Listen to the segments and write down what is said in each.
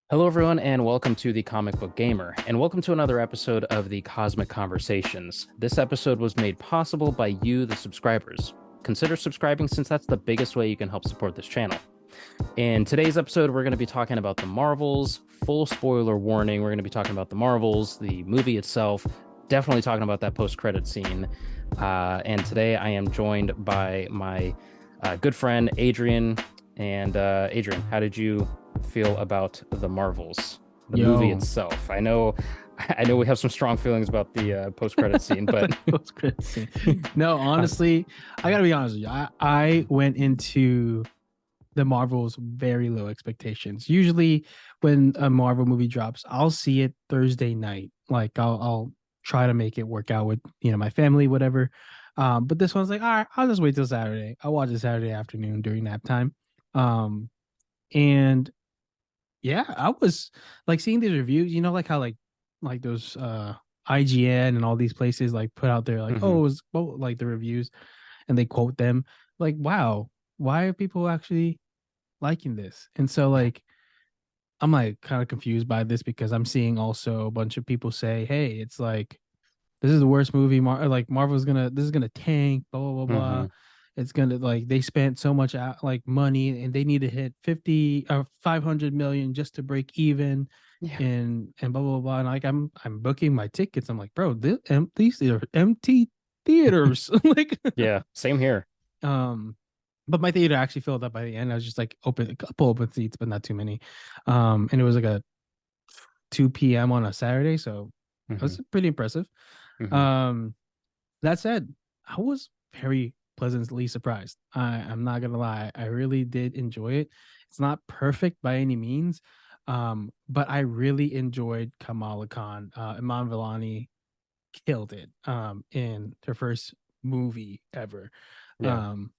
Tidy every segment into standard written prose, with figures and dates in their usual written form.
Hello, everyone, and welcome to the Comic Book Gamer, and welcome to another episode of the Cosmic Conversations. This episode was made possible by you, the subscribers. Consider subscribing since that's the biggest way you can help support this channel. In today's episode, we're going to be talking about the Marvels. Full spoiler warning, we're going to be talking about the Marvels, the movie itself, definitely talking about that post-credit scene. And today I am joined by my good friend, Adrian. And Adrian, how did you feel about the Marvels, the movie Yo, itself? I know we have some strong feelings about the post-credit scene, but post credit scene. No, honestly, I gotta be honest with you. I went into the Marvels very low expectations. Usually, when a Marvel movie drops, I'll see it Thursday night. Like I'll try to make it work out with my family, whatever. But this one's like, all right, I'll just wait till Saturday. I'll watch it Saturday afternoon during nap time. Um, and yeah, I was like seeing these reviews, like how like those IGN and all these places like put out there like, mhm. oh, it was like the reviews and they quote them. Like, wow, why are people actually liking this? And so like I'm like kind of confused by this because I'm seeing also a bunch of people say, hey, it's like this is the worst movie. Like Marvel's gonna this is gonna tank, blah blah blah blah. Mhm. It's gonna like they spent so much like money and they need to hit 50 or 500 million just to break even, Yeah. and blah blah blah. And like I'm booking my tickets. I'm like, bro, these are empty theaters. Like, Yeah, same here. um, but my theater actually filled up by the end. I was just like open a couple open seats, but not too many. And it was like a 2 p.m. on a Saturday, so it Hmm. was pretty impressive. Hmm. Um, that said, I was very pleasantly surprised. I'm not gonna lie, I really did enjoy it. It's not perfect by any means, but I really enjoyed Kamala Khan. Iman Vellani killed it in her first movie ever. Yeah. Um,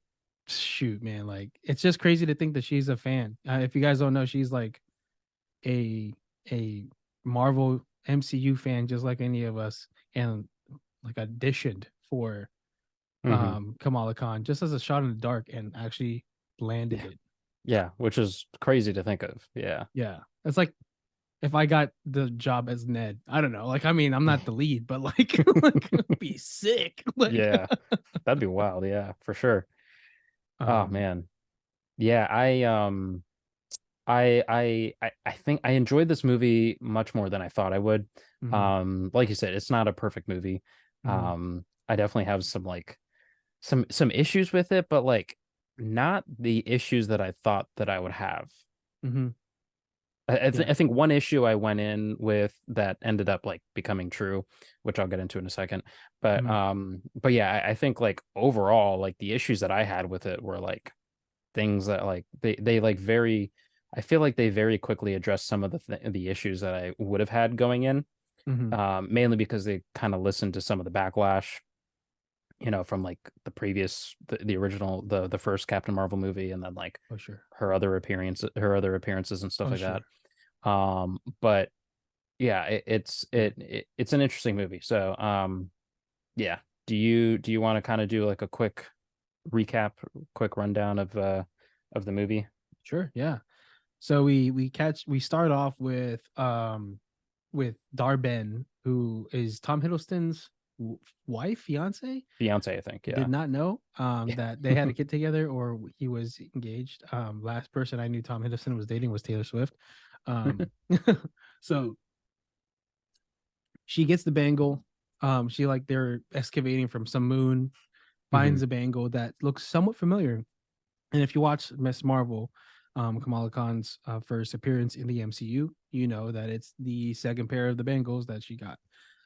Shoot, man, like it's just crazy to think that she's a fan. If you guys don't know, she's like a a Marvel MCU fan, just like any of us, and like auditioned for Hmm. Kamala Khan just as a shot in the dark and actually landed Yeah. it. Yeah, which is crazy to think of. Yeah. Yeah. It's like if I got the job as Ned, I don't know. Like, I mean, I'm not the lead, but like, like be sick. Like, Yeah. That'd be wild. Yeah, for sure. Oh um, man. Yeah, I think I enjoyed this movie much more than I thought I would. mhm, Like you said, it's not a perfect movie. mhm, I definitely have some like some issues with it, but like not the issues that I thought that I would have. mhm, I yeah, think one issue I went in with that ended up like becoming true, which I'll get into in a second. mhm, But yeah, I think like overall, like the issues that I had with it were like things that like they like very I feel like they very quickly addressed some of the issues that I would have had going in. mhm, Mainly because they kind of listened to some of the backlash, from like the original the first Captain Marvel movie, and then like for sure, her other appearances and stuff for like that. sure. But yeah, it's an interesting movie. So yeah. Do you want to kind of do like a quick recap, quick rundown of the movie? Sure, yeah. So we start off with Darben, who is Tom Hiddleston's wife, fiance. Beyonce, I think. Did Yeah. not know Yeah. that they had a kid together or he was engaged. Last person I knew Tom Hiddleston was dating was Taylor Swift. Um, so she gets the bangle. She like they're excavating from some moon, Hmm. finds a bangle that looks somewhat familiar. And if you watch Miss Marvel, Kamala Khan's first appearance in the MCU, you know that it's the second pair of the bangles that she got.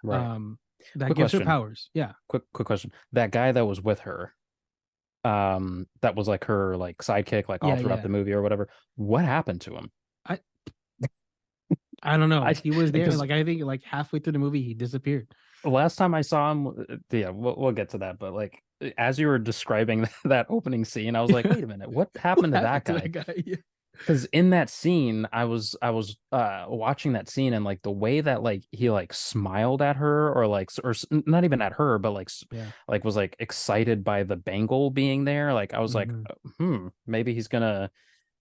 Right. Um, that Quick gives her question. powers. Yeah, Quick question. That guy that was with her, that was like her like sidekick, like all yeah, throughout the yeah. movie or whatever. What happened to him? I I don't I know. He was there, and because like I think like halfway through the movie, he disappeared. the last time I saw him, yeah, we'll get to that. But like as you were describing that opening scene, I was like, wait a minute, what What happened to that happened to guy? that guy? Yeah. Because in that scene, I was watching that scene, and like the way that like he like smiled at her, or like not even at her, but like Yeah. like was like excited by the bangle being there. Like I was like, Hmm. maybe he's gonna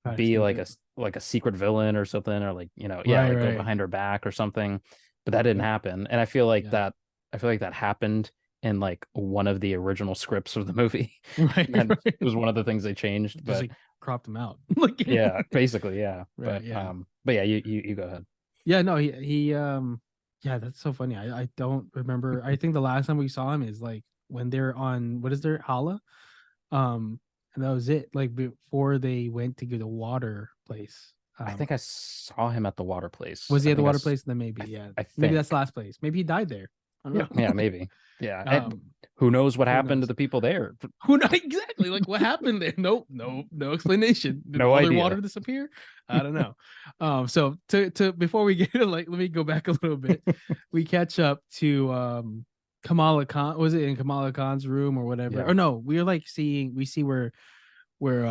Kind of be like stupid. like a secret villain or something, or like, yeah, Right, like go right. behind her back or something. But that didn't Yep. happen. And Yeah. I feel like that happened in like one of the original scripts of the movie. Right, That right. was one of the things they changed. Just But like cropped them out. Like yeah, basically, yeah. right, yeah. But yeah, you go ahead. Yeah, no, he yeah, that's so funny. I don't remember. I think the last time we saw him is like when they're on what is their Hala? And that was it. Like before they went to get the water place. I think I saw him at the water place. Was he I at the think water place? Then maybe, I, th- yeah. I Maybe that's the think. last place. Maybe he died there. I Yeah, don't yeah, know. maybe. Yeah. And um, who knows what who happened to knows? the people there? Who knows exactly like what happened there? Nope, no explanation. Did No all their water idea. disappear? I don't know. So to before we get like let me go back a little bit. We catch up to Kamala Khan. Was it in Kamala Khan's room or whatever? Yeah. Or no, we're like seeing we see where where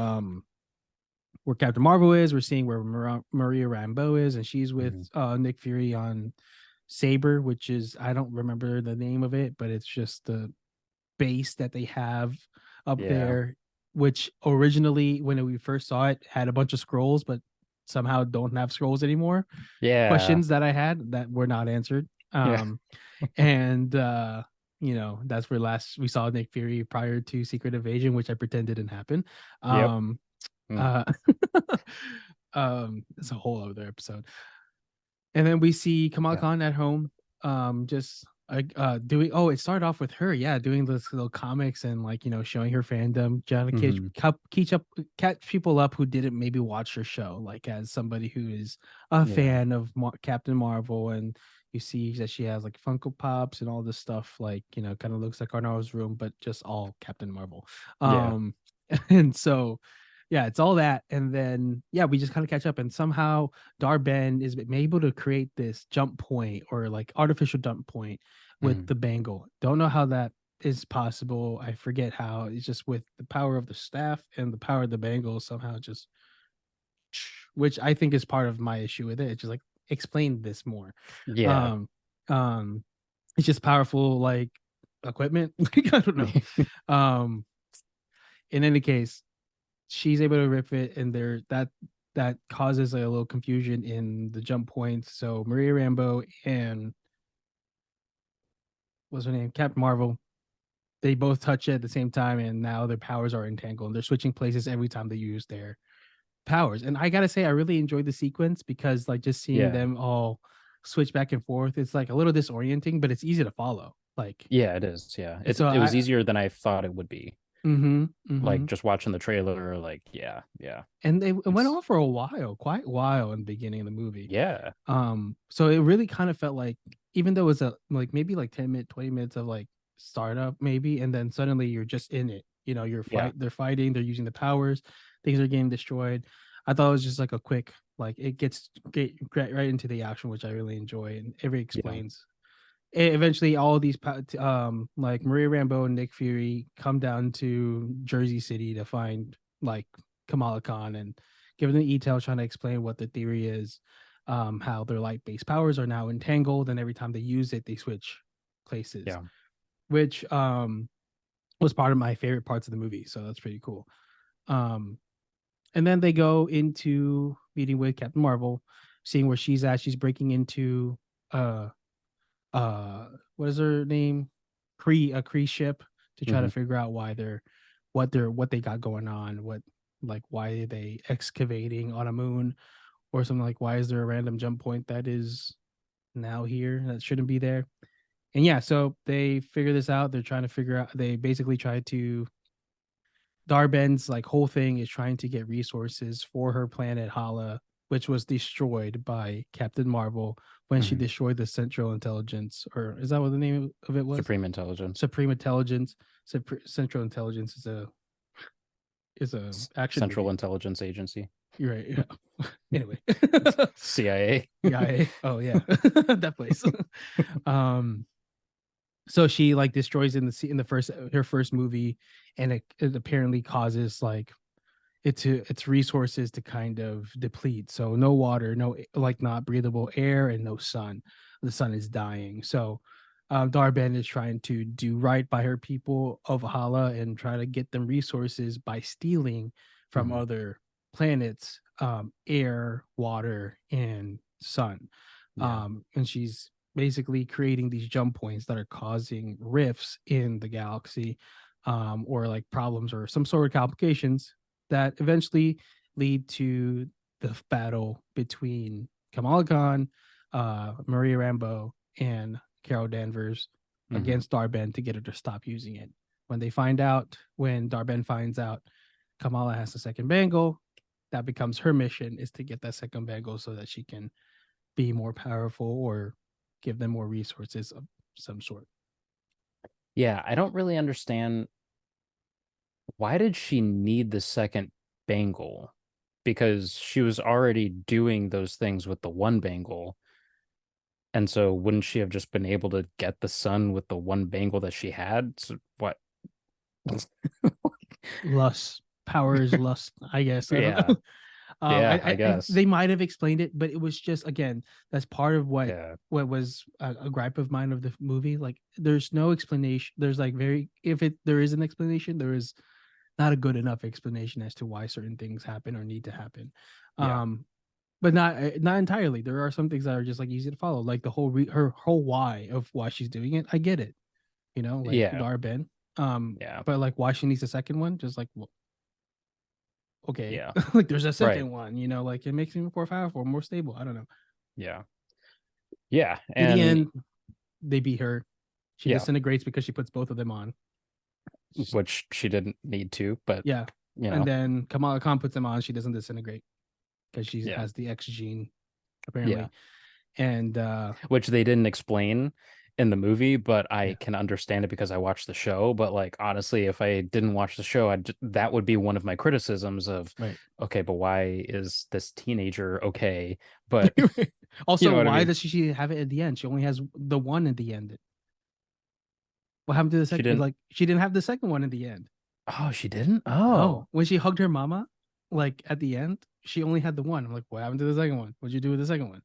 Captain Marvel is. We're seeing where Maria Rambeau is, and she's with Mhm. Nick Fury on Saber, which is I don't remember the name of it, but it's just the base that they have up Yeah. there, which originally when we first saw it had a bunch of scrolls, but somehow don't have scrolls anymore. Yeah. Questions that I had that were not answered. Yeah. And that's where last we saw Nick Fury prior to Secret Invasion, which I pretend didn't happen. Yep. Um, Mm. uh, it's a whole other episode. And then we see Kamal Yeah. Khan at home, just like doing. Oh, it started off with her, yeah, doing those little comics and like showing her fandom, trying to Hmm. catch people up who didn't maybe watch her show, like as somebody who is a Yeah. fan of Captain Marvel, and you see that she has like Funko Pops and all this stuff, like kind of looks like Arnold's room, but just all Captain Marvel. Yeah. Um, and so yeah, it's all that, and then yeah, we just kind of catch up, and somehow Darben is able to create this jump point or like artificial jump point with Hmm. the bangle. Don't know how that is possible. I forget how. It's just with the power of the staff and the power of the bangle somehow just, which I think is part of my issue with it. It's just like explain this more. Yeah. Um, um, it's just powerful like equipment. Like, I don't know. Um, in any case, she's able to rip it, and that causes like, a little confusion in the jump points. So Maria Rambo and what's her name, Captain Marvel, they both touch it at the same time, and now their powers are entangled. And they're switching places every time they use their powers. And I gotta say, I really enjoyed the sequence because like just seeing Yeah. them all switch back and forth, it's like a little disorienting, but it's easy to follow. Like Yeah, it is. Yeah. so It was I easier than I thought it would be. mm-hmm, Like mm-hmm. just watching the trailer, like, yeah, yeah. And it went It's on for a while, quite a while in the beginning of the movie. yeah. So it really kind of felt like even though it was a like maybe like 10 minute 20 minutes of like startup maybe, and then suddenly you're just in it, Yeah. they're fighting, they're using the powers, things are getting destroyed. I thought it was just like a quick, like it get right into the action, which I really enjoy, and every Yeah. explains. Eventually all these like Maria Rambeau and Nick Fury come down to Jersey City to find like Kamala Khan and give them the detail, trying to explain what the theory is, how their light based powers are now entangled, and every time they use it they switch places, Yeah. which was part of my favorite parts of the movie, so that's pretty cool. um and then they go into meeting with Captain Marvel, seeing where she's at. She's breaking into uh what is her name, a Cree ship, to try to Hmm. figure out why what they got going on, what, like why are they excavating on a moon or something, like why is there a random jump point that is now here that shouldn't be there. And yeah, so they figure this out. They're trying to figure out, they basically try to, Darben's like whole thing is trying to get resources for her planet Hala, which was destroyed by Captain Marvel when she Hmm. destroyed the Central Intelligence, or is that what the name of it was? Supreme intelligence. Supreme Intelligence. Central Intelligence is a action Central movie. Intelligence Agency. You're right. Yeah. Anyway, CIA. yeah. Oh yeah, that place. um, so she like destroys in the first her first movie, and it apparently causes like its resources to kind of deplete. So no water, no like not breathable air, and no sun. The sun is dying. So Darben is trying to do right by her people of Hala and try to get them resources by stealing from Hmm. other. planets, air, water, and sun. Yeah. And she's basically creating these jump points that are causing rifts in the galaxy, or like problems or some sort of complications that eventually lead to the battle between Kamala Khan, Maria Rambeau, and Carol Danvers Hmm. against Darben to get her to stop using it. When Darben finds out Kamala has the second bangle, that becomes her mission, is to get that second bangle so that she can be more powerful or give them more resources of some sort. Yeah, I don't really understand why did she need the second bangle? Because she was already doing those things with the one bangle. And so wouldn't she have just been able to get the sun with the one bangle that she had? So what? Lust, power is lust, I guess. I don't Yeah. know. Yeah, I guess. They might have explained it, but it was just, again, that's part of Yeah. what was a gripe of mine of the movie. Like, there's no explanation. There's like very, if it there is an explanation, there is not a good enough explanation as to why certain things happen or need to happen. Yeah. But not entirely. There are some things that are just like easy to follow, like the her whole why of why she's doing it. I get it, like Yeah. Darben. Yeah. But like why she needs a second one, just like, well, okay, Yeah. like there's a Right. second one, like it makes me more powerful, more stable. I don't know. Yeah. Yeah. In the And end, they beat her. She yeah, disintegrates because she puts both of them on. which she didn't need to, but Yeah, you and know, then Kamala Khan puts them on. She doesn't disintegrate because she yeah. has the X gene Yeah. apparently, and Which they didn't explain in the movie, but I yeah, can understand it because I watched the show. But like honestly, if I didn't watch the show, that would be one of my criticisms of, right. okay, but why is this teenager okay? But you Also, know what I why mean? does she have it at the end? She only has the one at the end. What happened to the She second? didn't. Like, she didn't have the second one in the end. Oh, she didn't. No, Oh, when she hugged her mama, like at the end, she only had the one. I'm like, what happened to the second one? What'd you do with the second one?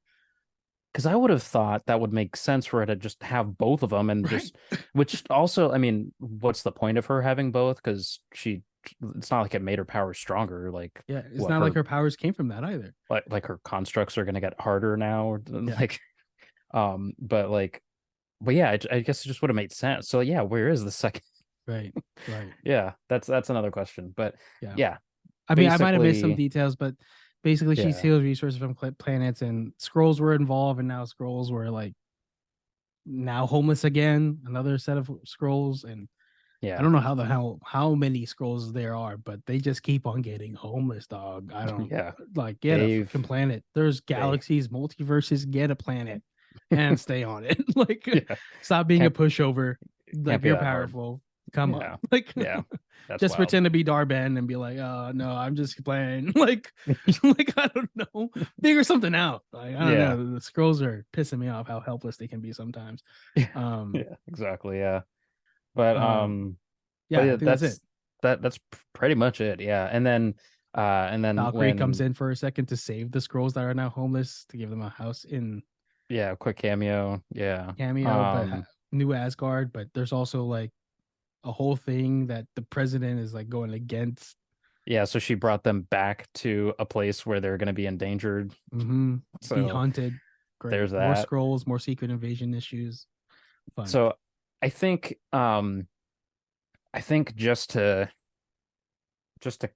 because I would have thought that would make sense for her to just have both of them and Right. just, which also, I mean, what's the point of her having both? Because it's not like it made her power stronger. Like Yeah, it's what not like her her powers came from that either. like her constructs are gonna get harder now, or Yeah. like but like, but yeah, I guess it just would have made sense. So yeah, where is the second? Right. Right. Yeah, that's another question. But Yeah. yeah, I mean, I might have missed some basically, details, but basically, she yeah, steals resources from planets, and scrolls were involved, and now scrolls were like now homeless again. Another set of scrolls, and I yeah, don't know how many scrolls there are, but they just keep on getting homeless, dog. I don't yeah. like get a They've freaking planet. There's they galaxies, multiverses. Get a planet and stay on it. Like, yeah, stop being a can't pushover. can't Like, be you're that hard. powerful. Come on. Yeah, Like, yeah, that's just wild. pretend to be Darben and be like, no, I'm just playing. Like I don't know, figure something out. Like, I don't Yeah, know. The scrolls are pissing me off how helpless they can be sometimes. yeah, Um, yeah, exactly. Yeah, but um, yeah, I yeah, think that's it. that's pretty much it. Yeah, and then Valkyrie comes when in for a second to save the scrolls that are now homeless to give them a house in yeah, quick cameo. Yeah. Cameo, but New Asgard. But there's also like a whole thing that the president is like going against. Yeah, so she brought them back to a place where they're going to be endangered. Be So hunted. Great. there's More that. scrolls, more secret invasion issues. Fun. So I think I think just to just to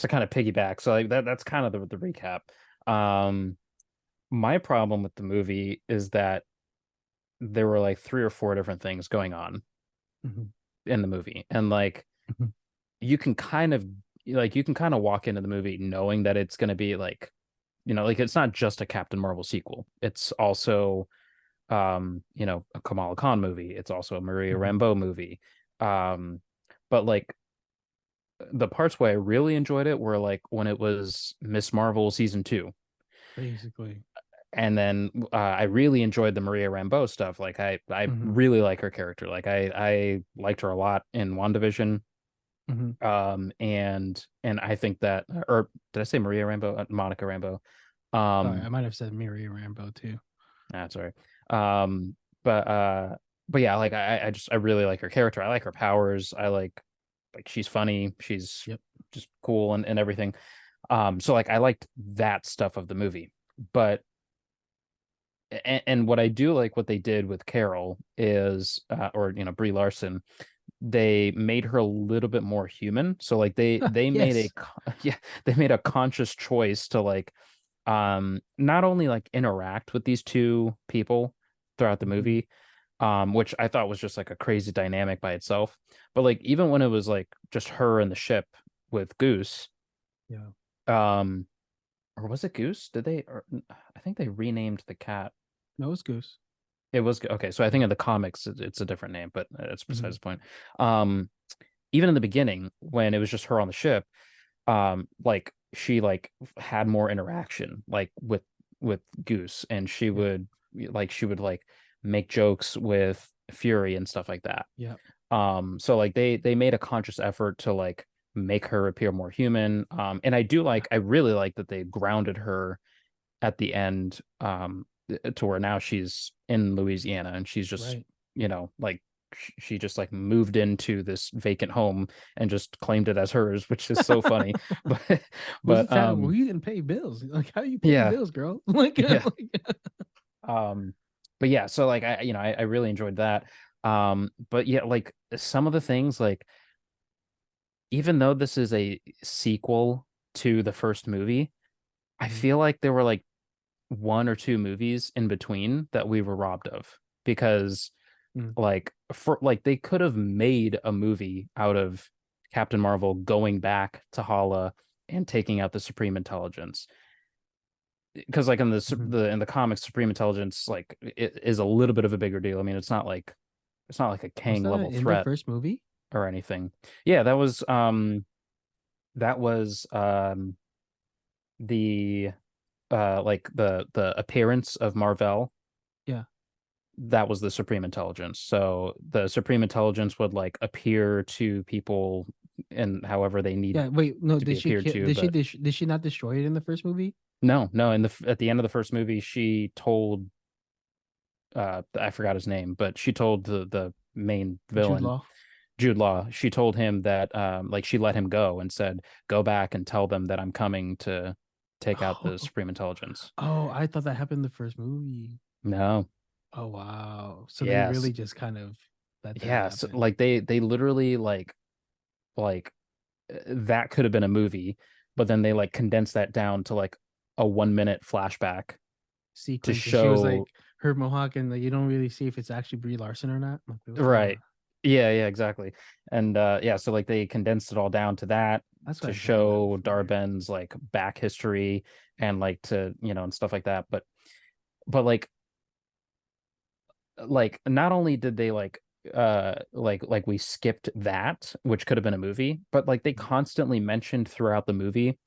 kind of piggyback. So like that's kind of the recap. Um my problem with the movie is that there were like three or four different things going on Mhm. in the movie. And like Mhm. you can kind of you can kind of walk into the movie knowing that it's going to be like, like it's not just a Captain Marvel sequel. It's also a Kamala Khan movie. It's also a Maria Mhm. Rambeau movie. Um, but like the parts where I really enjoyed it were like when it was Miss Marvel season 2. Basically. And then I really enjoyed the Maria Rambeau stuff. Like I Mhm. really like her character. Like I liked her a lot in WandaVision. Mhm. And I think that, or did I say Maria Rambeau? Monica Rambeau. Sorry, I Um, might have said Miri Rambo too. that's right. Um, but but yeah, like I really like her character. I like her powers. I like she's funny. She's Yep. just cool and everything. So like I liked that stuff of the movie, but and what I do like what they did with Carol is, or Brie Larson, they made her a little bit more human. So like they made Yes. yeah, they made a conscious choice to like not only like interact with these two people throughout the Mhm. movie, which I thought was just like a crazy dynamic by itself, but like even when it was like just her and the ship with Goose, Yeah. um or was it Goose? Did they, or I think they renamed the cat. No, it's Goose. It was okay. So I think in the comics it's a different name, but it's besides Mhm. the point. Um, Even in the beginning when it was just her on the ship, like she like had more interaction like with Goose, and Yeah. she would like make jokes with Fury and stuff like that. Yeah. So like they made a conscious effort to like make her appear more human. And I really like that they grounded her at the end, to where now she's in Louisiana and she's just, Right. like she just like moved into this vacant home and just claimed it as hers, which is so funny. But Who's the but time? Well, you didn't pay bills. Like, how are you paying yeah, bills, girl? Like, yeah. like Um but yeah, so like I really enjoyed that. But yeah, like some of the things, like even though this is a sequel to the first movie, I Mhm. feel like there were like one or two movies in between that we were robbed of, because Mhm. like for like they could have made a movie out of Captain Marvel going back to Hala and taking out the Supreme Intelligence, because like in Mhm. the comics, Supreme Intelligence like it is a little bit of a bigger deal. I mean, it's not like a Was Kang that level in the threat first movie? or anything. Yeah, that was the like the appearance of Marvel. Yeah. That was the Supreme Intelligence. So the Supreme Intelligence would like appear to people and however they need Yeah. Wait, no, to be did she appeared kill, to. But did she not destroy it in the first movie? no, in the at the end of the first movie, she told, I forgot his name, but she told the main Jude villain, Law. Jude Law, she told him that like she let him go and said, "Go back and tell them that I'm coming to take out the Oh, Supreme Intelligence." oh, I thought that happened in the first movie. No. Oh wow. So they Yes. really just kind of let that Yes. happen. Like they literally like that could have been a movie, but then they like condensed that down to like a 1 minute flashback to Sequence, and she was show. like her mohawk, and like you don't really see if it's actually Brie Larson or not. I'm like, what's going Right. on? Yeah, exactly. And yeah, so like they condensed it all down to that That's why to I never got it show from her. Darben's like back history and like to, and stuff like that. But like not only did they like we skipped that, which could have been a movie, but like they constantly mentioned throughout the movie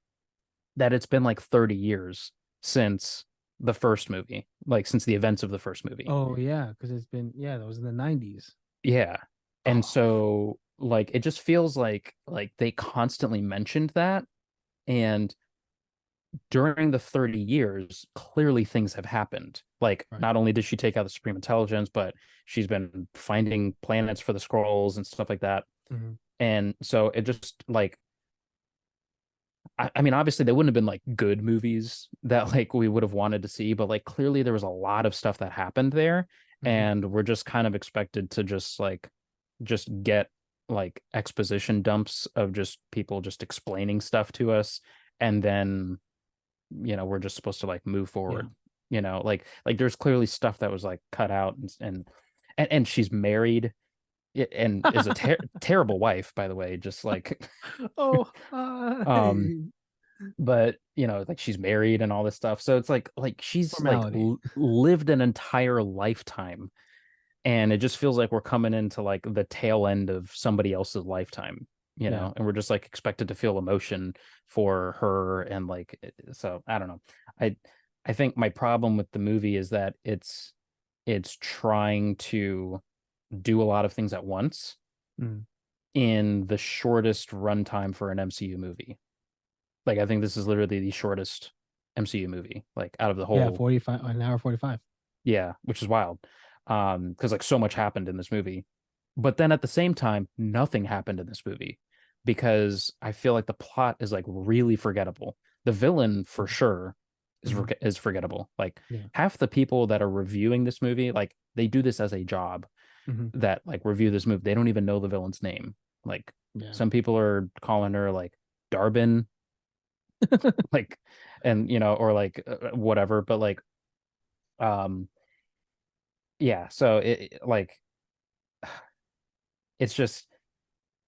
that it's been like 30 years since the first movie, like since the events of the first movie. Oh yeah, because it's been, yeah, that was in the 90s. Yeah. And Oh, so like it just feels like they constantly mentioned that, and during the 30 years clearly things have happened. Like right. not only did she take out the Supreme Intelligence, but she's been finding planets for the scrolls and stuff like that. Mhm. And so it just like I mean, obviously they wouldn't have been like good movies that like we would have wanted to see, but like clearly there was a lot of stuff that happened there, Mhm. and we're just kind of expected to just get like exposition dumps of just people just explaining stuff to us, and then we're just supposed to like move Yeah. forward. Like there's clearly stuff that was like cut out, and she's married, and is a terrible wife, by the way, just like Oh, um but like she's married and all this stuff, so it's like she's like formality. lived an entire lifetime, and it just feels like we're coming into like the tail end of somebody else's lifetime, Yeah. and we're just like expected to feel emotion for her, and like so I don't know. I think my problem with the movie is that it's trying to do a lot of things at once Mm. in the shortest runtime for an MCU movie. Like I think this is literally the shortest MCU movie, like out of the Yeah, whole. 45, an hour 45. Yeah, which is wild. Because like so much happened in this movie. But then at the same time, nothing happened in this movie. because I feel like the plot is like really forgettable. The villain for sure Mhm. is forgettable. Like Yeah. half the people that are reviewing this movie, like they do this as a job Mhm. that like review this movie. They don't even know the villain's name. Like Yeah. some people are calling her like Darbin, like, and or like whatever. But like, um, yeah. So like it's just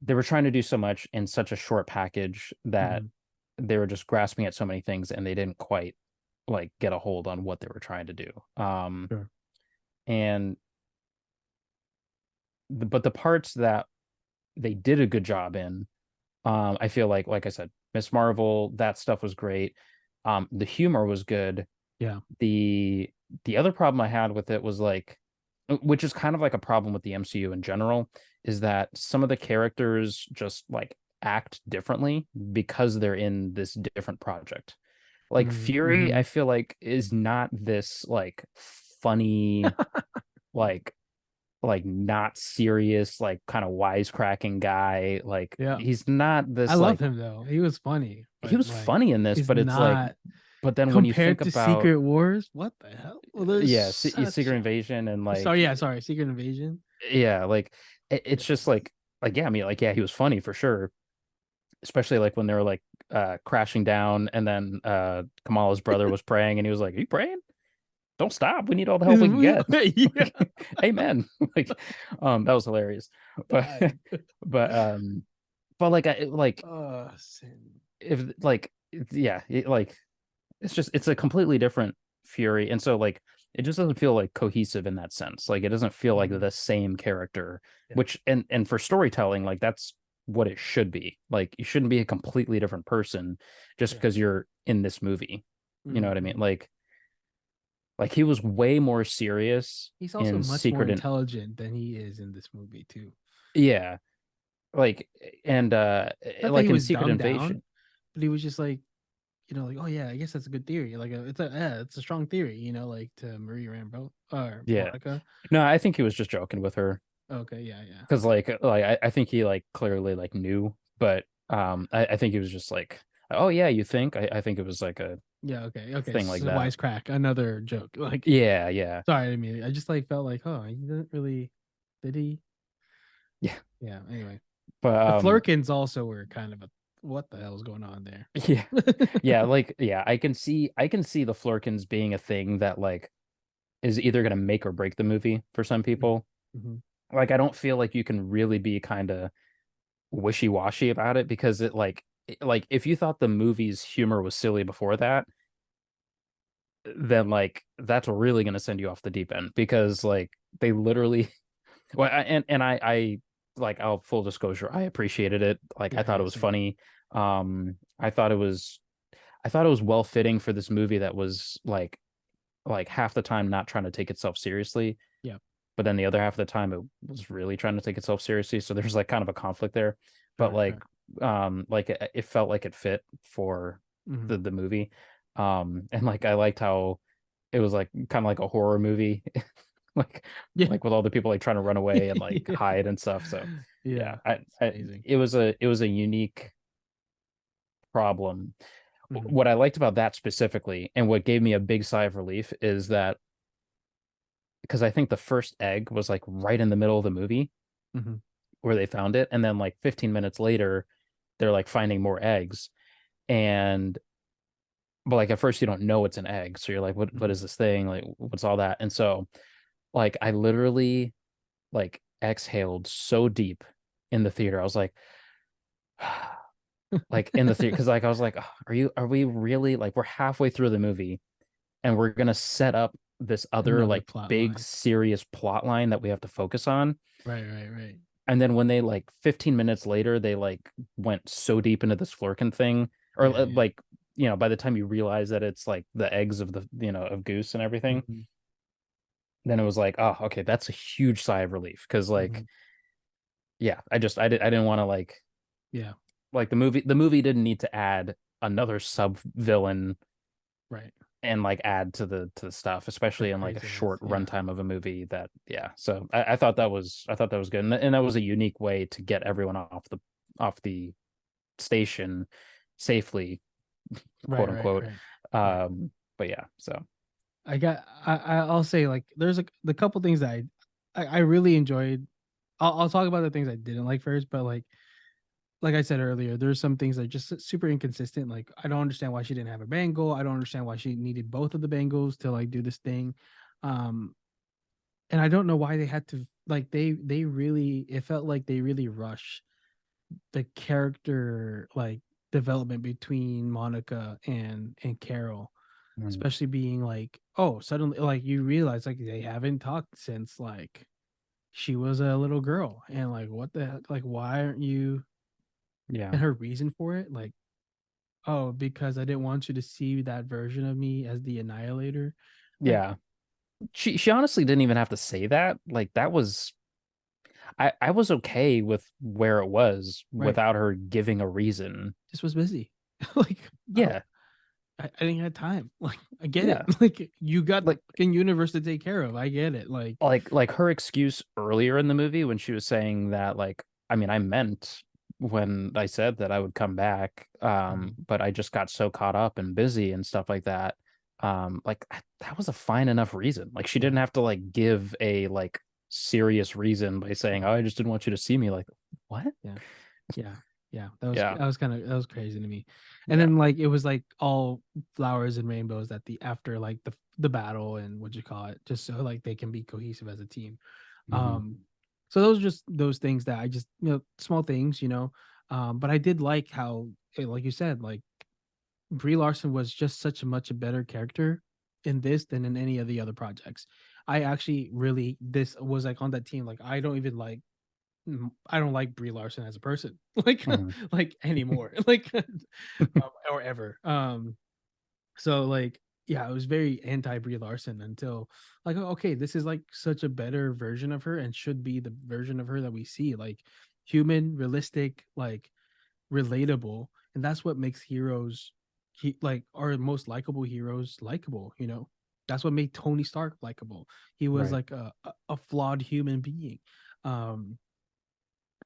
they were trying to do so much in such a short package that Mhm. they were just grasping at so many things and they didn't quite like get a hold on what they were trying to do. Sure. And but the parts that they did a good job in, I feel like I said, Miss Marvel, that stuff was great. The humor was good. Yeah. The the other problem I had with it was like, which is kind of like a problem with the MCU in general, is that some of the characters just like act differently because they're in this different project. Like Fury, I Mhm. feel like is not this like funny, like not serious, like kind of wisecracking guy. Like Yeah. he's not I this love like him though. He was funny, he but was like funny in this, he's but it's like, not but then when you think compared to about Secret Wars. What the hell? Well, there's yeah, such. Secret Invasion and Sorry, like yeah, sorry, Secret Invasion. yeah, like it's Yeah. just like yeah, I mean like yeah, he was funny for sure, especially like when they were like crashing down and then Kamala's brother was praying and he was like, "Are you praying? Don't stop. We need all the help we can get." Yeah, Like, amen. Like that was hilarious. But died. but like I like Sin. if like yeah, like it's a completely different Fury, and so like it just doesn't feel like cohesive in that sense. Like it doesn't feel like Mhm. the same character, Yeah, which and for storytelling, like that's what it should be. Like you shouldn't be a completely different person just yeah. because you're in this movie. You know what I mean? Mhm. Like he was way more serious He's also in much more Secret and intelligent than he is in this movie too. yeah, like and Not that he like in was Secret dumbed down, Invasion. but he was just like, like, oh yeah, I guess that's a good theory. Like, it's a strong theory, like to Marie Rambo or Yeah. Monica. No, I think he was just joking with her Okay, yeah, yeah, because I think he like clearly like knew, but I think he was just like, oh yeah, you think I think it was like a yeah. Okay, okay. thing like So that. wisecrack, another joke. Like, Yeah, yeah, sorry, I mean, I just like felt like, oh, he didn't really, did he? yeah. Yeah. Anyway, But the Flurkins also were kind of a what the hell is going on there? yeah, yeah, like yeah, I can see the Flurkins being a thing that like is either gonna make or break the movie for some people. Mhm. Like I don't feel like you can really be kind of wishy-washy about it because like if you thought the movie's humor was silly before that, then like that's really going to send you off the deep end because like they literally well and I like I'll full disclosure, I appreciated it. Like I Yeah, thought it yeah, was same. funny. I thought it was well fitting for this movie that was like half the time not trying to take itself seriously, Yeah, but then the other half of the time it was really trying to take itself seriously. So there's like kind of a conflict there. But sure, sure. like it felt like it fit for Mhm. the movie. And like I liked how it was like kind of like a horror movie, like Yeah, like with all the people like trying to run away and like yeah, hide and stuff. So yeah, yeah. It's amazing. it was a unique problem. Mhm. What I liked about that specifically, and what gave me a big sigh of relief, is that because I think the first egg was like right in the middle of the movie Mhm. where they found it, and then like 15 minutes later, they're like finding more eggs, and but like at first you don't know it's an egg, so you're like, what Mhm. is this thing? Like, what's all that? And so like I literally like exhaled so deep in the theater. I was like in the theater because like I was like, "Oh, are we really like we're halfway through the movie and we're gonna set up this other Another like plot big line. serious plot line that we have to focus on?" Right, right, right. And then when they like 15 minutes later, they like went so deep into this Flurkin thing, or Yeah, yeah. like, by the time you realize that it's like the eggs of the, of Goose and everything, Mhm. then it was like, oh, okay, that's a huge sigh of relief. Cause like, Mhm. yeah, I didn't want to Yeah, like the movie didn't need to add another sub villain right. and like add to the stuff, The especially in like a craziness. short Yeah. runtime of a movie that, yeah. So I thought that was good. And that was a unique way to get everyone off the station safely, Right, quote right, unquote. right, right. But yeah, so I'll say like there's the couple things that I really enjoyed. I'll talk about the things I didn't like first, but like I said earlier, there's some things that are just super inconsistent. Like I don't understand why she didn't have a bangle. I don't understand why she needed both of the bangles to like do this thing. Um, and I don't know why they had to like they really it felt like they really rushed the character like development between Monica and Carol, mm, especially being like, oh, suddenly like you realize like they haven't talked since like she was a little girl, and like what the heck, like why aren't you? yeah, And her reason for it, like, oh, because I didn't want you to see that version of me as the Annihilator, like, yeah. She honestly didn't even have to say that. Like that was I was okay with where it was right, without her giving a reason. just was busy, like, oh, Yeah, I didn't have time. Like, I get it. yeah. Like, you got the Like fucking universe to take care of. I get it. Like, like her excuse earlier in the movie when she was saying that like I mean I meant when I said that I would come back mhm, but I just got so caught up and busy and stuff like that like that was a fine enough reason. Like she yeah, didn't have to like give a like serious reason by saying, right, "Oh, I just didn't want you to see me." Like what? yeah, yeah, yeah. Yeah. That was crazy to me. And Yeah. then like it was like all flowers and rainbows at the after like the battle and what you call it, just so like they can be cohesive as a team. Hmm. Um, so those are just those things that I just small things, but I did like how, like you said, like Brie Larson was just such a much a better character in this than in any of the other projects. I actually really this was like on that team. Like I don't like Brie Larson as a person, like Hmm. like anymore, like or ever. So like yeah, I was very anti Brie Larson until like oh, okay, this is like such a better version of her and should be the version of her that we see, like human, realistic, like relatable, and that's what makes heroes like our most likable heroes likable. That's what made Tony Stark likable. He was Right. like a flawed human being. Um,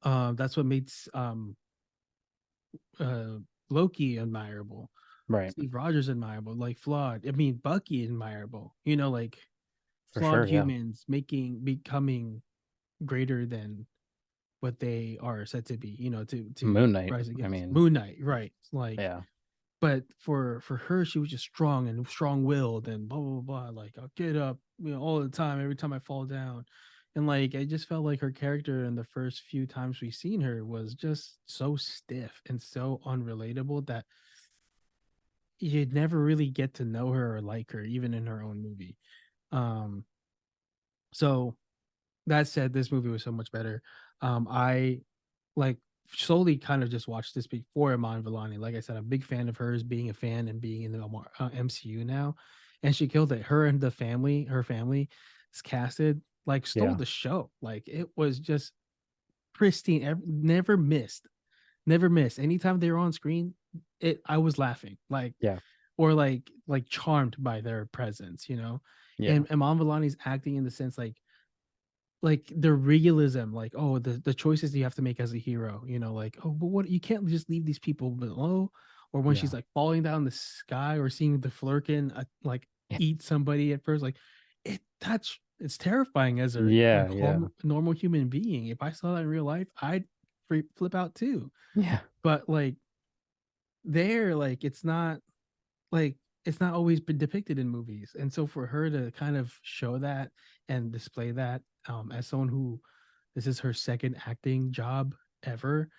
that's what made uh Loki admirable. Right. Steve Rogers admirable, like flawed. I mean, Bucky admirable. Like For flawed sure. Yeah. humans becoming greater than what they are said to be. To Moon Knight. rise I against mean, Moon Knight, right? Like, yeah. but for her, she was just strong and strong willed and blah blah blah. Like I'll get up, all the time. Every time I fall down, and like I just felt like her character in the first few times we seen her was just so stiff and so unrelatable that you'd never really get to know her or like her, even in her own movie. Um, so that said, this movie was so much better. I like slowly kind of just watched this before Iman Vellani. Like I said, I'm a big fan of hers, being a fan and being in the MCU now, and she killed it. Her and her family, is casted like stole Yeah. the show. Like it was just pristine. Never missed, never missed. Anytime they were on screen, I was laughing. Like Yeah. or like charmed by their presence. Yeah. And Iman Vellani's acting in the sense like the realism, like oh the choices you have to make as a hero, like oh but what you can't just leave these people below, or when she's Yeah. like falling down the sky or seeing the flurkin like eat somebody at first, like it's terrifying as a Yeah. like Yeah. normal human being. If I saw that in real life, I'd flip out too. Yeah. But like there, like like it's not always been depicted in movies, and so for her to kind of show that and display that as someone who this is her second acting job ever,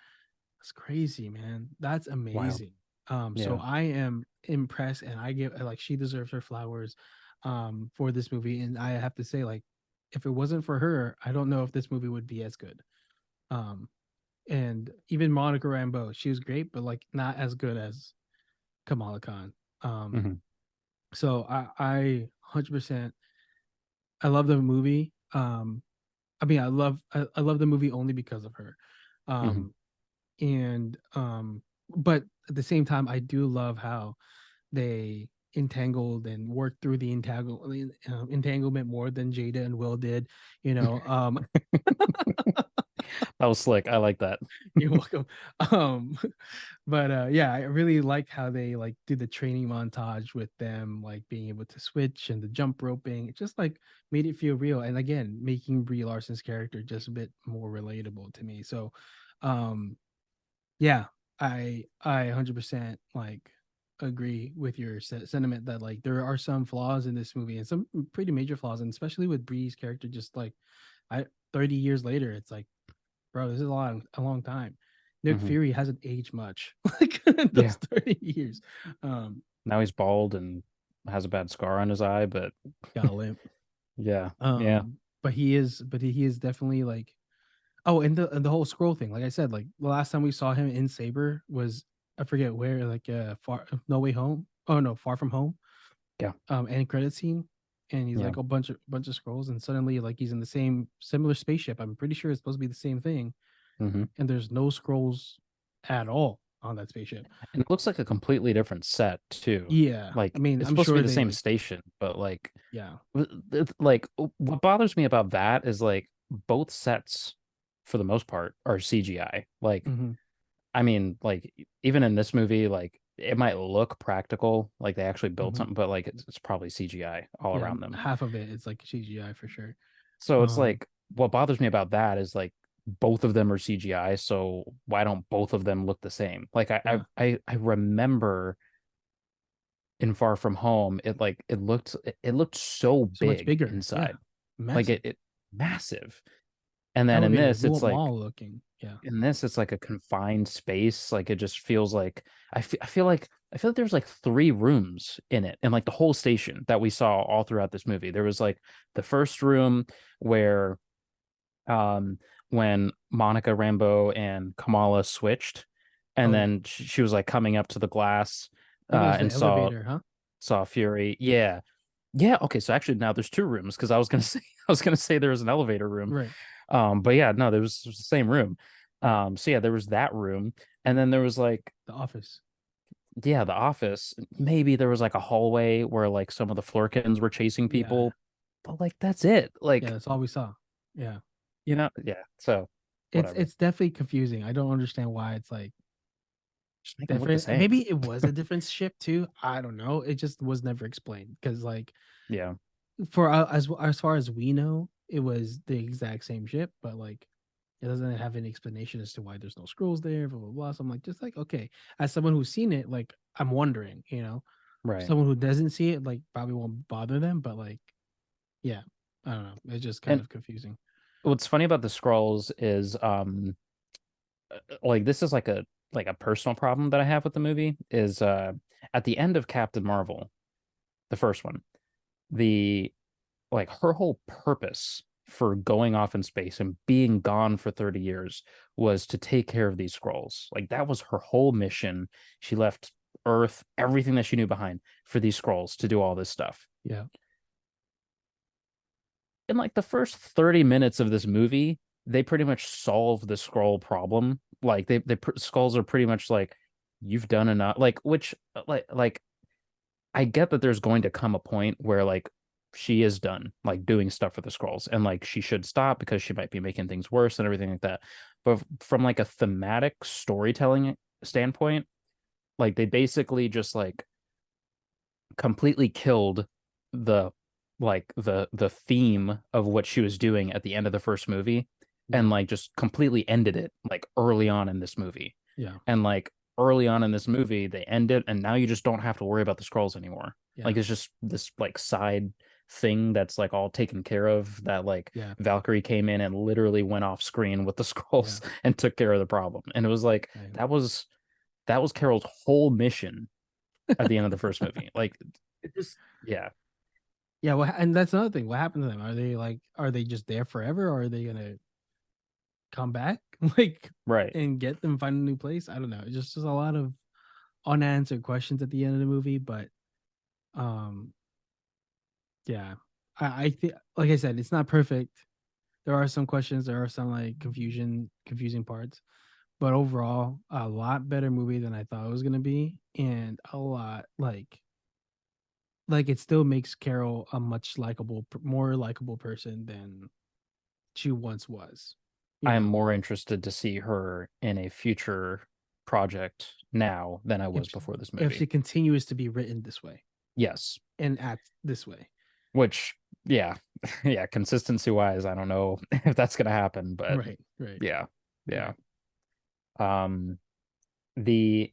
it's crazy, man. That's Wild. amazing. So Yeah. I am impressed, and I give like she deserves her flowers for this movie. And I have to say, like, if it wasn't for her, I don't know if this movie would be as good. um and even Monica Rambeau, she was great, but like not as good as Kamala Khan. um Hmm. So I 100% I love the movie. I mean I love the movie only because of her. Hmm. Um and but at the same time I do love how they entangled and worked through the entanglement more than Jada and Will did. That was slick. I like that. You're welcome. Um, but yeah, I really like how they like do the training montage with them like being able to switch and the jump roping. It just like made it feel real. And again, making Brie Larson's character just a bit more relatable to me. So um yeah, I 100% like agree with your sentiment that like there are some flaws in this movie and some pretty major flaws, and especially with Bree's character. Just like I 30 years later, it's like, bro, this is a long time. Nick Hmm. Fury hasn't aged much like in those Yeah. 30 years. Um, Now he's bald and has a bad scar on his eye, but got a limp. yeah, yeah. But he is definitely like, oh, and the whole scroll thing. Like I said, like the last time we saw him in Saber was, I forget where, like far No Way Home. Oh no, Far From Home. Yeah. End credit scene, and he's Yeah. like a bunch of scrolls, and suddenly like he's in the same similar spaceship. I'm pretty sure it's supposed to be the same thing, Hmm. and there's no scrolls at all on that spaceship. And it looks like a completely different set too. Yeah, I Like mean, it's I'm supposed to be sure the they same like, station, but yeah. like what bothers me about that is like both sets for the most part are CGI. Like Hmm. I mean, like even in this movie, like it might look practical, like they actually built Hmm. something, but like it's probably CGI all Yeah, around them. half of it is like CGI for sure. So it's Um, like what bothers me about that is like both of them are CGI, so why don't both of them look the same? Like yeah, I remember in Far From Home, it looked so so much big bigger. Yeah, inside. Like massive. it massive. And then Elevator, mall looking. Yeah. in this it's like a confined space. Like it just feels like I feel like there's like three rooms in it and like the whole station that we saw all throughout this movie. There was like the first room where um when Monica Rambeau and Kamala switched and Oh yeah, then she was like coming up to the glass I think it was the and elevator, huh? saw Fury. Yeah. Yeah, okay, so actually now there's two rooms because I was gonna say I was gonna say there was an elevator room. Right. But yeah, no, it was the same room. So yeah, there was that room, and then there was like, The office. yeah, the office. Maybe there was like a hallway where like some of the Flurkins were chasing Yeah. people, but like that's it. Yeah, Like, that's all we saw. Yeah. yeah. So whatever. It's definitely confusing. I don't understand why it's like Just make them look the different. And same. maybe it was a different ship too. I don't know. It just was never explained because like Yeah. for as far as we know, it was the exact same ship, but like it doesn't have any explanation as to why there's no scrolls there, blah blah blah. So I'm like, just like, okay, as someone who's seen it, like I'm wondering, Right. someone who doesn't see it, like probably won't bother them, but like, yeah, I don't know. It's just kind And of confusing. what's funny about the scrolls is like this is like a personal problem that I have with the movie is at the end of Captain Marvel, the first one, the like her whole purpose for going off in space and being gone for 30 years was to take care of these scrolls. Like that was her whole mission. She left Earth, everything that she knew behind for these scrolls to do all this stuff. Yeah, In like the first 30 minutes of this movie, they pretty much solve the scroll problem. Like skulls are pretty much like you've done enough. Like which like I get that there's going to come a point where like she is done like doing stuff for the scrolls and like she should stop because she might be making things worse and everything like that. But from like a thematic storytelling standpoint, like they basically just like completely killed the the theme of what she was doing at the end of the first movie and yeah, like just completely ended it like early on in this movie. yeah, And like early on in this movie, they end it, and now you just don't have to worry about the scrolls anymore. yeah, Like it's just this like side thing that's like all taken care of. That like yeah, Valkyrie came in and literally went off screen with the yeah. scrolls and took care of the problem. And it was like Right. that was Carol's whole mission at the end of the first movie. Like it just yeah, Yeah, well, and that's another thing. What happened to them? Are they just there forever, or are they gonna come back, like, right. and get them find a new place? I don't know. It's just a lot of unanswered questions at the end of the movie, but um, yeah, I think, like I said, it's not perfect. There are some questions, there are some like confusing parts, but overall, a lot better movie than I thought it was gonna be, and a lot like it still makes Carol a much more likable person than she once was. you I am know, more interested to see her in a future project now than I if was before this if movie. she continues to be written this way Yes, and act this way. which yeah, yeah, consistency wise, I don't know if that's gonna happen, but Right, right. yeah, Yeah. yeah. Um, the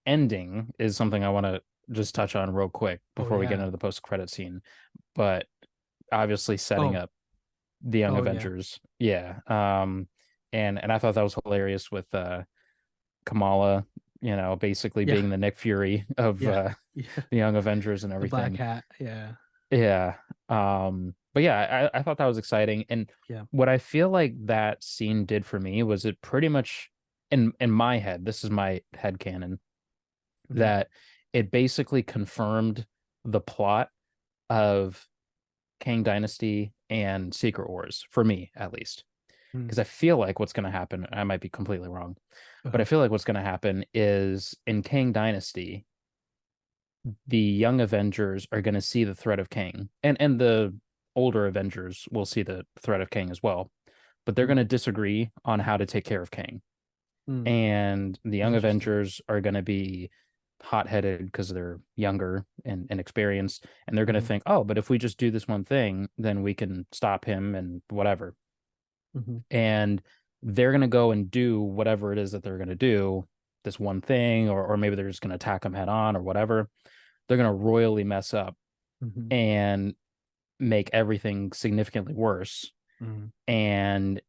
ending is something I want to just touch on real quick Oh before we get yeah. into the post-credit scene. But obviously setting Oh, up the Young oh yeah. Avengers, yeah. And I thought that was hilarious with Kamala, basically Yeah. being the Nick Fury of Yeah. Yeah. the Young Avengers and The black everything. hat. Yeah. Yeah. But yeah, I thought that was exciting. And Yeah. what I feel like that scene did for me was it pretty much in my head, this is my head canon, Hmm. that it basically confirmed the plot of Kang Dynasty and Secret Wars, for me at least. Mm. Because I feel like what's going to happen, I might be completely wrong, but I Uh-huh. feel like what's going to happen is in Kang Dynasty, the young Avengers are going to see the threat of Kang, and the older Avengers will see the threat of Kang as well, but they're going Mm. to disagree on how to take care of Kang. Mm. And the young Interesting. Avengers are going to be hot-headed because they're younger and experienced, and they're going to Hmm. think, oh, but if we just do this one thing, then we can stop him and whatever. Hmm. And they're going to go and do whatever it is that they're going to do, this one thing, or maybe they're just going to attack him head on or whatever. They're going to royally mess up Hmm. and make everything significantly worse. Hmm. And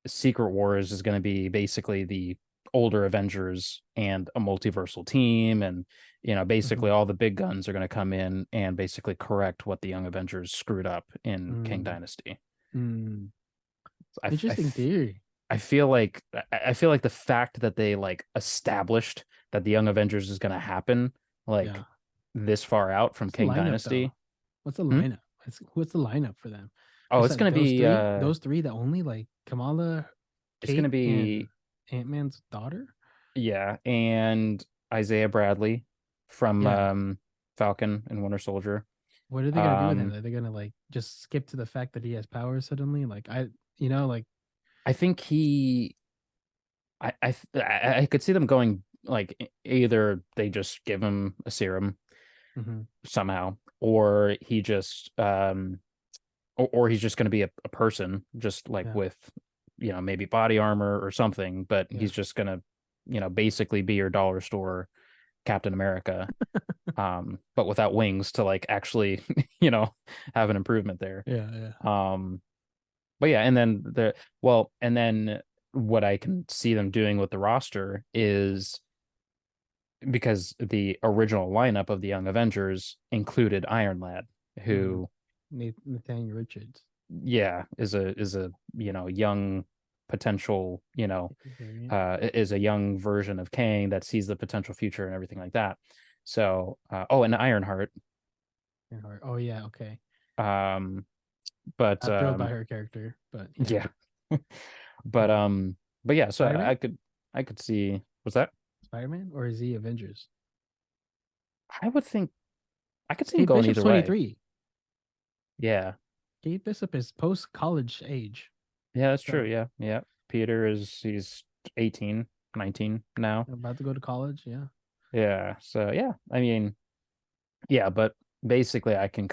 Secret Wars is going to be basically the older Avengers and a multiversal team. And, Hmm. basically all the big guns are going to come in and basically correct what the Young Avengers screwed up in King Mm. Dynasty. Mm. I, I, Interesting theory. I feel like I feel like the fact that they like established that the Young Avengers is going to happen like Yeah. this far out from What's the King lineup though? Dynasty. What's the Hmm? lineup? What's the lineup for them? Oh, What's it's that? going to Those be three? Those three that only like Kamala, it's going to Kate, and be Ant-Man's daughter? yeah, and Isaiah Bradley from Yeah. Falcon and Winter Soldier. What are they gonna do with him? Um, Are they gonna like just skip to the fact that he has powers suddenly? Like like I think I could see them going like either they just give him a serum mhm, somehow, or he just or he's just going to be a person just like yeah, with maybe body armor or something, but yeah. he's just going to basically be your dollar store Captain America, but without wings to like actually you know have an improvement there. Yeah, yeah. um but yeah, and then and then what I can see them doing with the roster is because the original lineup of the Young Avengers included Iron Lad, Hmm. who Nathaniel Richards. yeah is a young potential Variant. is a young version of Kang that sees the potential future and everything like that. So oh, and Ironheart. Oh yeah, okay. um but Not thrilled by her character, but yeah. yeah. but but yeah, so Spider-Man? I could see, what's that? Spider-Man? Or is he Avengers? I would think I could see him Kate going Bishop's either way. 23. Yeah, Kate Bishop is post-college age. yeah, that's true. So Yeah, yeah. Peter is he's 18, 19 now. about to go to college. Yeah. Yeah, so yeah, I mean, yeah, but basically I can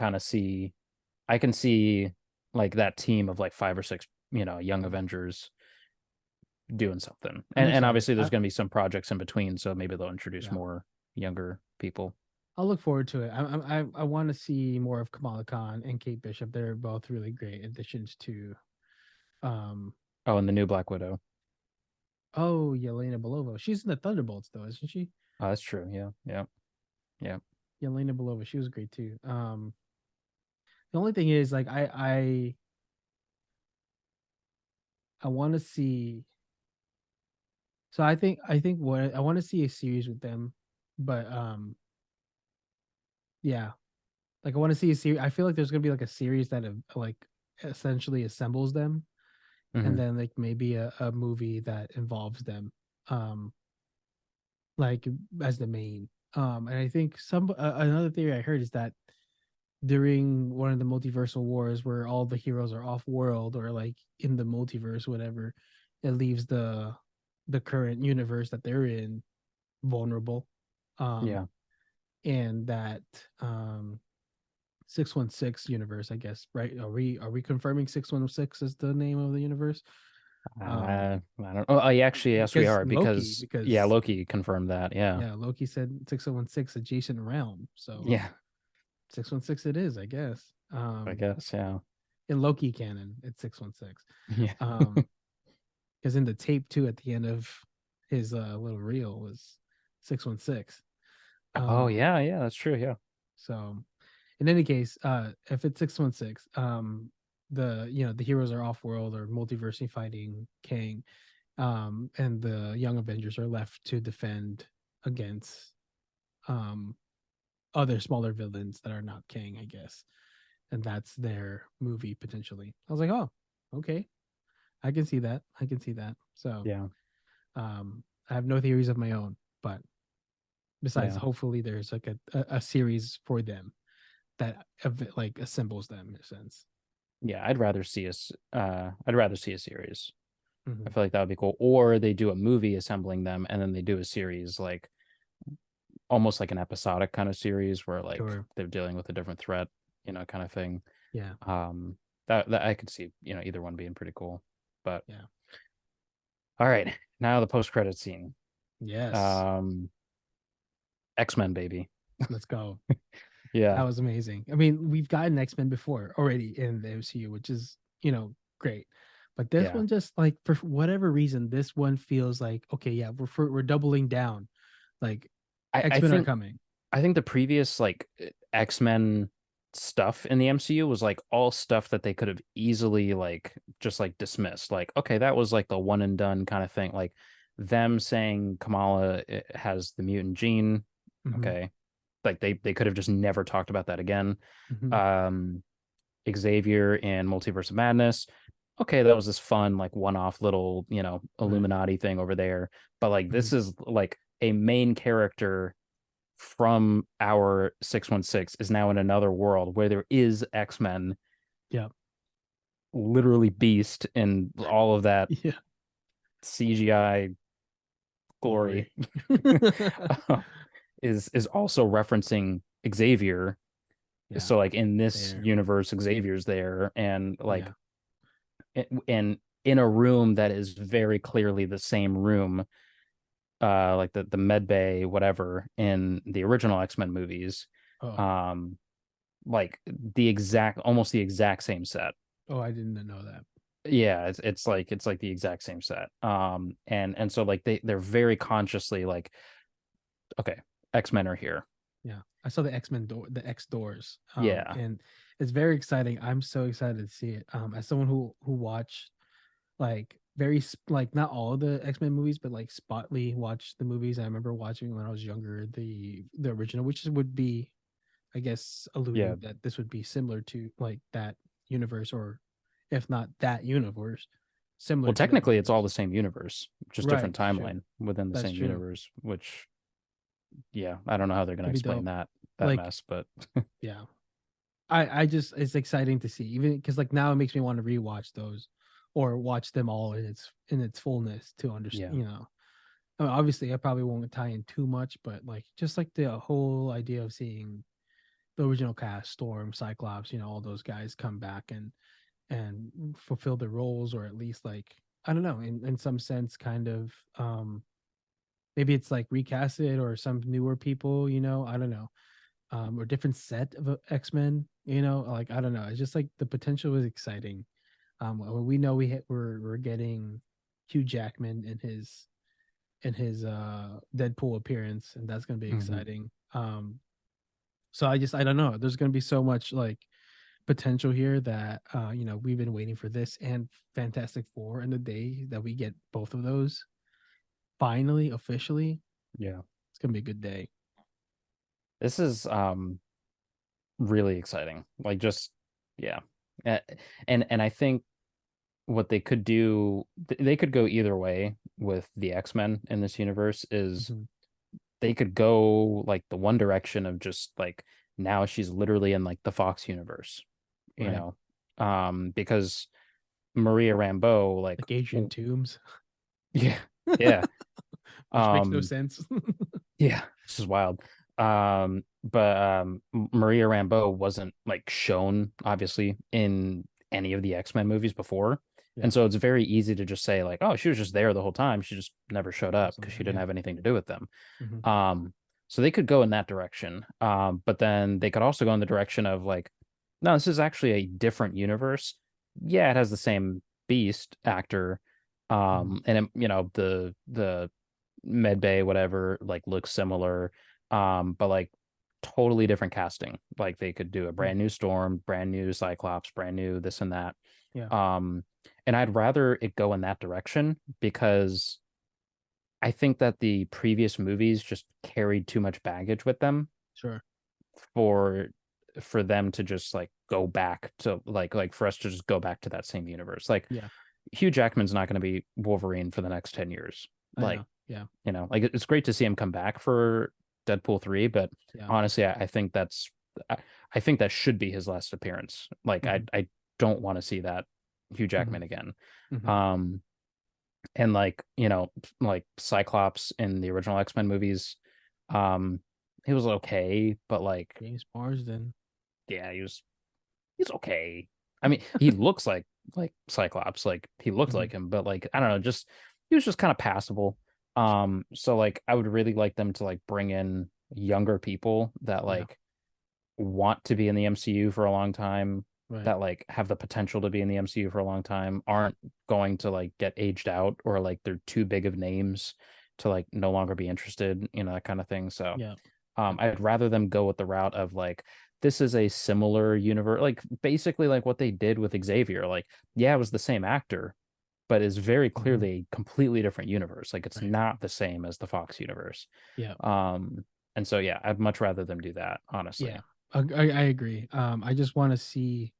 see like that team of like five or six young Mm. Avengers doing something. I'm And excited. obviously there's going to be some projects in between, so maybe they'll introduce Yeah. more younger people. I'll look forward to it. I want to see more of Kamala Khan and Kate Bishop. They're both really great additions to um Oh, and the new Black Widow. oh Yelena Belova. She's in the Thunderbolts though, isn't she? Oh, that's true. Yeah, yeah, yeah. Yelena Belova. She was great too. The only thing is like I want to see. So I think what I want to see a series with them, but yeah, like I want to see a series. I feel like there's gonna be like a series that like essentially assembles them, and Hmm. then like maybe a movie that involves them, um, like as the main. And I think another theory I heard is that during one of the multiversal wars where all the heroes are off world or like in the multiverse, whatever, it leaves the current universe that they're in vulnerable. Um, Yeah. and that 616 universe, I guess, right? Are we confirming 616 is the name of the universe? I don't. Oh, actually, yes, we Because are Loki, because yeah, because Loki confirmed that. Yeah. yeah, Loki said 616 adjacent realm. So Yeah. 616 it is, I guess. I guess. Yeah. In Loki canon, it's 616. Yeah. Because in the tape too, at the end of his little reel was 616. Oh Um, yeah. Yeah. That's true. Yeah. so in any case, if it's 616, the heroes are off world or multiversity fighting Kang, and the young Avengers are left to defend against um other smaller villains that are not Kang, I guess. And that's their movie potentially. I was like, oh, okay. I can see that. I can see that. So Yeah. I have no theories of my own, but besides, Yeah. hopefully there's like a series for them that like assembles them in a sense. Yeah. I'd rather see us. I'd rather see a series. I Mm-hmm. feel like that would be cool. Or they do a movie assembling them, and then they do a series like almost like an episodic kind of series where like Sure. they're dealing with a different threat, kind of thing. Yeah. Um, that I could see, either one being pretty cool. But Yeah. all right, now the post credit scene. Yes. Um, X-Men baby. Let's go. That Yeah, was amazing. I mean, we've gotten X-Men before already in the MCU, which is, great. But this yeah. one just like for whatever reason, this one feels like, okay, yeah, we're doubling down. Like I X-Men are think coming. I think the previous like X-Men stuff in the MCU was like all stuff that they could have easily like just like dismissed. Like, okay, that was like the one and done kind of thing. Like them saying Kamala has the mutant gene. Hmm. Okay. Like they could have just never talked about that again. Hmm. Um Xavier in Multiverse of Madness. Okay, that was this fun, like one-off little, Right. Illuminati thing over there. But like Hmm. this is like a main character from our 616 is now in another world where there is X-Men, Yeah. literally Beast and all of that Yeah. CGI glory Glory. is also referencing Xavier. Yeah. So like in this There. universe, Xavier's there, and Yeah. like in a room that is very clearly the same room, like the med bay, whatever, in the original X-Men movies. Oh. Um, like almost the exact same set. Oh, I didn't know that. Yeah, it's like the exact same set. And so like they're very consciously like, okay, X-Men are here. Yeah. I saw the X-Men door, the X doors. Yeah, And it's very exciting. I'm so excited to see it. As someone who watched like like not all of the X-Men movies, but like spotly watched the movies. I remember watching when I was younger the original, which would be, I guess, yeah. alluding that this would be similar to like that universe, or if not that universe, similar Well, to that technically, it's all universe. the same universe, just Right. different True. timeline within the That's same true. universe. Which, yeah, I don't know how they're gonna Could be explain dope. that Like, mess, but yeah. I just it's exciting to see, even because like now it makes me want to rewatch those or watch them all in its fullness to yeah, understand. I mean, obviously I probably won't tie in too much, but like just like the whole idea of seeing the original cast, Storm, Cyclops, all those guys come back and fulfill their roles, or at least like I don't know, in some sense, kind of maybe it's like recasted or some newer people, I don't know, or different set of X-Men, like I don't know. It's just like the potential is exciting. We know we're getting Hugh Jackman in his Deadpool appearance, and that's gonna be hmm, exciting. So I don't know. There's gonna be so much like potential here that we've been waiting for this and Fantastic Four, and the day that we get both of those finally officially, yeah. it's gonna be a good day. This is really exciting. Like just yeah. Uh, and I think what they could do, they could go either way with the X-Men in this universe is Mhm. they could go like the one direction of just like now she's literally in like the Fox universe, you Right. know. Because Maria Rambeau, like Adrian Toomes, yeah, yeah, which makes no um, sense. yeah, this is wild. But Maria Rambeau wasn't like shown obviously in any of the X-Men movies before. Yeah, And so it's very easy to just say like, oh, she was just there the whole time. She just never showed up wasn't because she there? didn't Yeah. have anything to do with them. Hmm. Um, so they could go in that direction. But then they could also go in the direction of like, no, this is actually a different universe. Yeah, it has the same Beast actor. Hmm. And it, the med bay whatever like looks similar, but like totally different casting. Like they could do a Hmm. brand new Storm, brand new Cyclops, brand new this and that. Yeah, um and I'd rather it go in that direction because I think that the previous movies just carried too much baggage with them sure. for them to just like go back to like for us to just go back to that same universe. Like Yeah, Hugh Jackman's not going to be Wolverine for the next 10 years. I Like, know. Yeah, like it's great to see him come back for Deadpool 3, but yeah. honestly, I think I, I think that should be his last appearance. Like Hmm. I don't want to see that Hugh Hmm. Jackman again. Hmm. Um and like, like Cyclops in the original X-Men movies, um he was okay, but like James Marsden. yeah, he's okay. I mean, he looks like Cyclops, like he looked Hmm. like him, but like I don't know, just he was just kind of passable. So like I would really like them to like bring in younger people that Yeah, like want to be in the MCU for a long time, right. that like have the potential to be in the MCU for a long time, aren't going to like get aged out or like they're too big of names to like no longer be interested, that kind of thing. So Yeah, I'd rather them go with the route of like this is a similar universe, like basically like what they did with Xavier. Like, yeah, it was the same actor, but it's very hmm, clearly a completely different universe. Like it's right. not the same as the Fox universe. Yeah, Um, and so yeah, I'd much rather them do that, honestly. yeah. I agree. I just want to see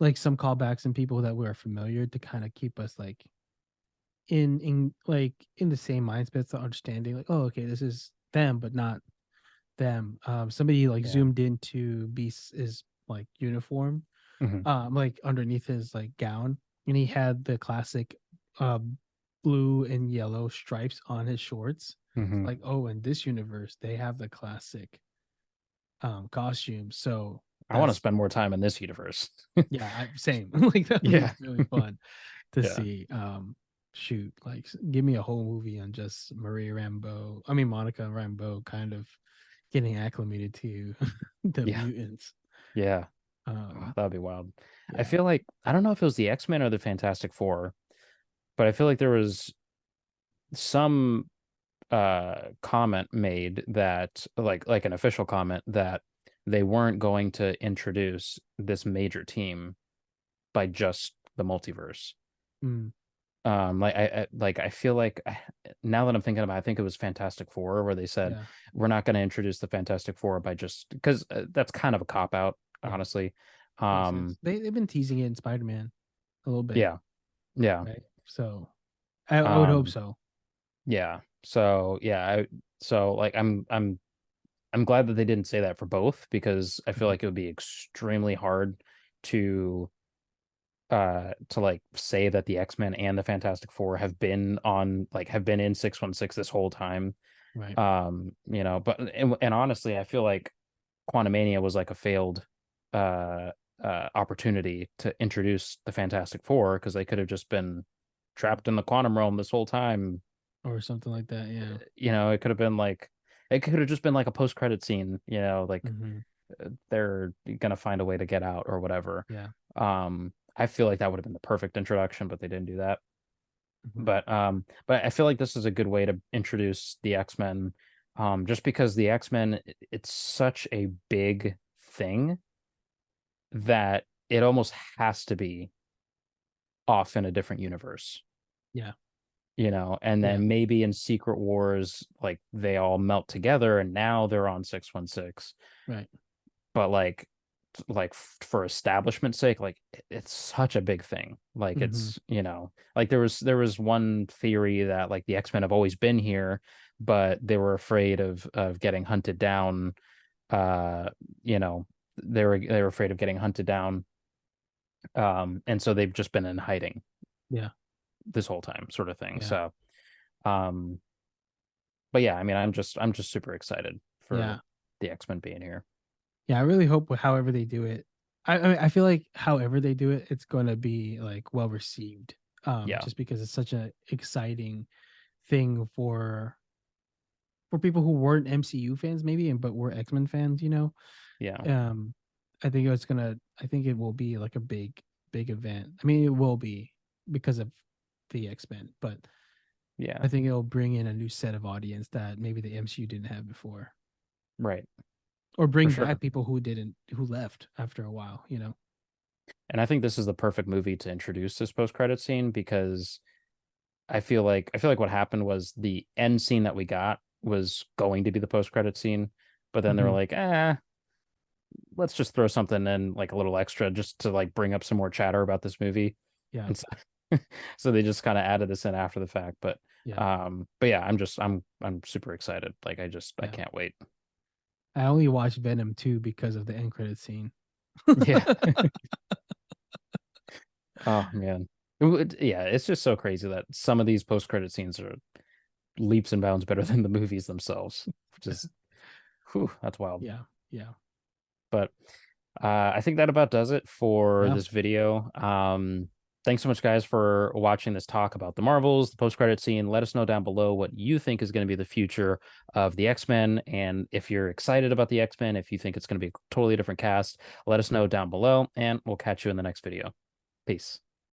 like some callbacks and people that we're familiar to kind of keep us like in like in the same mindsets of understanding like, oh, okay, this is them but not them. Somebody like Yeah. zoomed into Beast's is like uniform, Hmm. like underneath his like gown, and he had the classic uh blue and yellow stripes on his shorts. It's Hmm. like, oh, in this universe they have the classic costume, so I want to that's spend more time in this universe. yeah, same. Like that would be Yeah. really fun to Yeah. see. Shoot, like give me a whole movie on just Maria Rambeau. I mean Monica Rambeau kind of getting acclimated to the Yeah. mutants. Yeah. Oh, Um, that'd be wild. I yeah, feel like I don't know if it was the X-Men or the Fantastic Four, but I feel like there was some comment made that like an official comment that they weren't going to introduce this major team by just the multiverse. mm, Like I feel like now that I'm thinking about it, I think it was Fantastic Four where they said yeah, we're not going to introduce the Fantastic Four by just because that's kind of a cop out, yeah. honestly. Makes sense. Um, They've been teasing it in Spider Man a little bit, yeah, yeah. right? So I would hope Um, so. yeah. So yeah, so like I'm glad that they didn't say that for both because I feel Mhm. like it would be extremely hard to to like say that the X-Men and the Fantastic Four have been in 616 this whole time. Right. But and honestly, I feel like Quantumania was like a failed uh opportunity to introduce the Fantastic Four because they could have just been Mm. trapped in the quantum realm this whole time. Or something like that. Yeah. It could have been like it could have just been like a post-credit scene, like Hmm. they're gonna find a way to get out or whatever. Yeah. I feel like that would have been the perfect introduction, but they didn't do that. Hmm. But I feel like this is a good way to introduce the X-Men, just because the X-Men it's such a big thing that it almost has to be off in a different universe, Yeah. and Yeah. then maybe in Secret Wars, like they all melt together and now they're on 616. Right. But for establishment's sake, like it's such a big thing. Like Hmm. it's, like there was one theory that like the X-Men have always been here, but they were afraid of getting hunted down. Uh, you know, they were afraid of getting hunted down And so they've just been in hiding Yeah. this whole time, sort of thing. Yeah. So, um, but yeah, I mean, I'm just super excited for Yeah. the X-Men being here. Yeah. I really hope however they do it. I mean, I feel like however they do it, it's going to be like well received. Yeah, Just because it's such a exciting thing for people who weren't MCU fans, maybe, and but were X-Men fans. yeah, Um, I think it will be like a big event. I mean, it will be because of the X-Men, but yeah, I think it'll bring in a new set of audience that maybe the MCU didn't have before, right, or for bring sure. back people who left after a while. And I think this is the perfect movie to introduce this post-credit scene because I feel like what happened was the end scene that we got was going to be the post-credit scene, but then they were Hmm. like, let's just throw something in like a little extra just to like bring up some more chatter about this movie. Yeah, And so, so they just kind of added this in after the fact. yeah, But yeah, I'm super excited. Like I yeah. can't wait. I only watched Venom 2 because of the end credit scene. Yeah. Oh man. Yeah, it's just so crazy that some of these post-credit scenes are leaps and bounds better than the movies themselves, which is whew, that's wild. Yeah, yeah, But I think that about does it for yeah. this video. Thanks so much, guys, for watching this talk about the Marvels, the post-credit scene. Let us know down below what you think is going to be the future of the X-Men, and if you're excited about the X-Men, if you think it's going to be a totally different cast, let us know down below, and we'll catch you in the next video. Peace.